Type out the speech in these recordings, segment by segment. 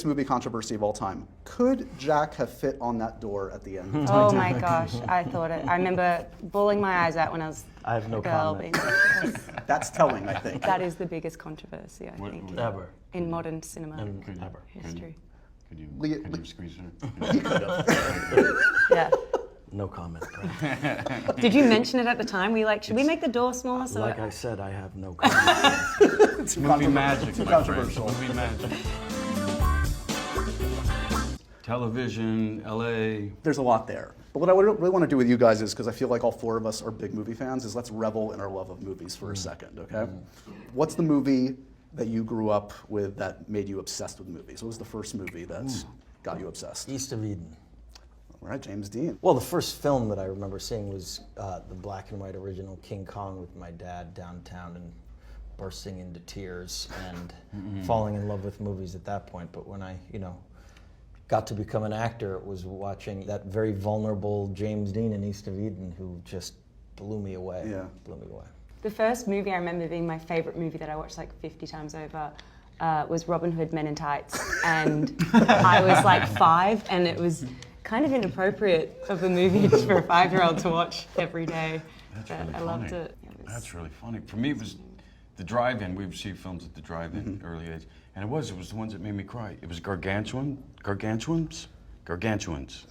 movie controversy of all time. Could Jack have fit on that door at the end? Oh my gosh, I thought it. I remember bawling my eyes out when I was I have no a girl. comment. That's telling, I think. That is the biggest controversy, I think, Ever. in modern cinema Ever. history. Could you squeeze her? He could have. Yeah. No comment, Brad. Did you mention it at the time? Were you like, should we make the door smaller? So Like I said, I have no comment. It's Movie magic, Too my friend. controversial. Movie magic. Television, LA. There's a lot there. But what I really want to do with you guys is, because I feel like all four of us are big movie fans, is let's revel in our love of movies for a second, okay? What's the movie that you grew up with that made you obsessed with movies? What was the first movie that got you obsessed? East of Eden. All right, James Dean. Well, the first film that I remember seeing was the black and white original King Kong with my dad downtown and bursting into tears and falling in love with movies at that point. But when I, got to become an actor, it was watching that very vulnerable James Dean in East of Eden who just blew me away. Yeah. Blew me away. the first movie I remember being my favorite movie that I watched like 50 times over was Robin Hood Men in Tights. And I was like 5, and it was kind of inappropriate of a movie for a 5-year-old to watch every day. That's But really I funny. loved it. That's really funny. For me, it was the drive-in. We would see films at the drive-in early age. And it was the ones that made me cry. It was gargantuans? Gargantuans.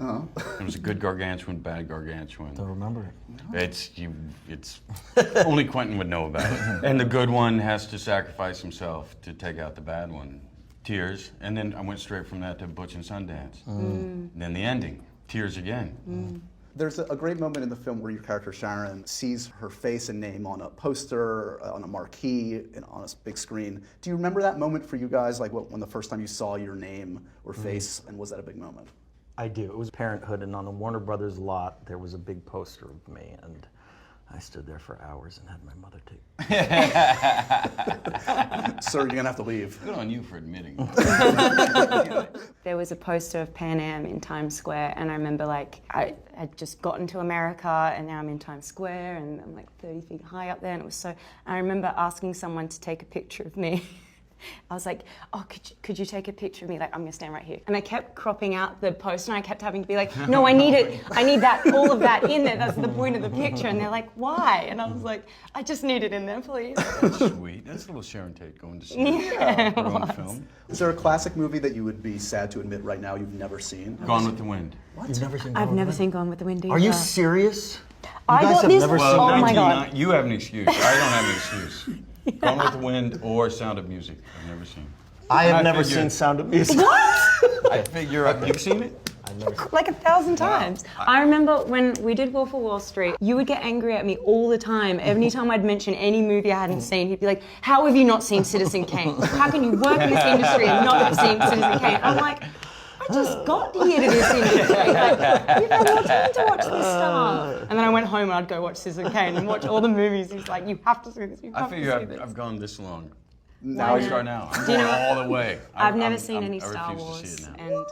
Oh. It was a good gargantuan, bad gargantuan. Don't remember it. It's only Quentin would know about it. And the good one has to sacrifice himself to take out the bad one. Tears, and then I went straight from that to Butch and Sundance. And then the ending, tears again. There's a great moment in the film where your character Sharon sees her face and name on a poster, on a marquee, and on a big screen. Do you remember that moment for you guys, like when the first time you saw your name or face, and was that a big moment? I do. It was Parenthood, and on the Warner Brothers lot, there was a big poster of me, and I stood there for hours and had my mother take. Sir, you're gonna have to leave. Good on you for admitting. There was a poster of Pan Am in Times Square, and I remember like I had just gotten to America, and now I'm in Times Square, and I'm like 30 feet high up there, and it was so. And I remember asking someone to take a picture of me. I was like, oh, could you take a picture of me? Like, I'm gonna stand right here. And I kept cropping out the poster, and I kept having to be like, no, I need it. I need that, all of that in there. That's the point of the picture. And they're like, why? And I was like, I just need it in there, please. That's sweet. That's a little Sharon Tate going to see her own film. Is there a classic movie that you would be sad to admit right now you've never seen? Gone with the Wind. What? You've never seen I've Gone never with the seen Gone with the Wind either. Wind? Are you serious? I guys got have this. never Well, seen Oh my God. 1990 you have an excuse. I don't have an excuse. Gone with the Wind or Sound of Music. I've never seen. I have I never figured- seen Sound of Music. I figure you've seen it? I've never seen Like 1,000 times. I remember when we did Wolf of Wall Street, you would get angry at me all the time. Every time I'd mention any movie I hadn't seen, he'd be like, how have you not seen Citizen Kane? How can you work in this industry and not have seen Citizen Kane? I'm like, I just got here to this industry. Like, you've had more time to watch this stuff. And then I went home and I'd go watch Citizen Kane and watch all the movies. He's like, you have to see this, you I have to figure see this. I've gone this long. Now I start now. I'm Do you going know- all the way. I've never seen I any Star refuse to Wars, see it now. and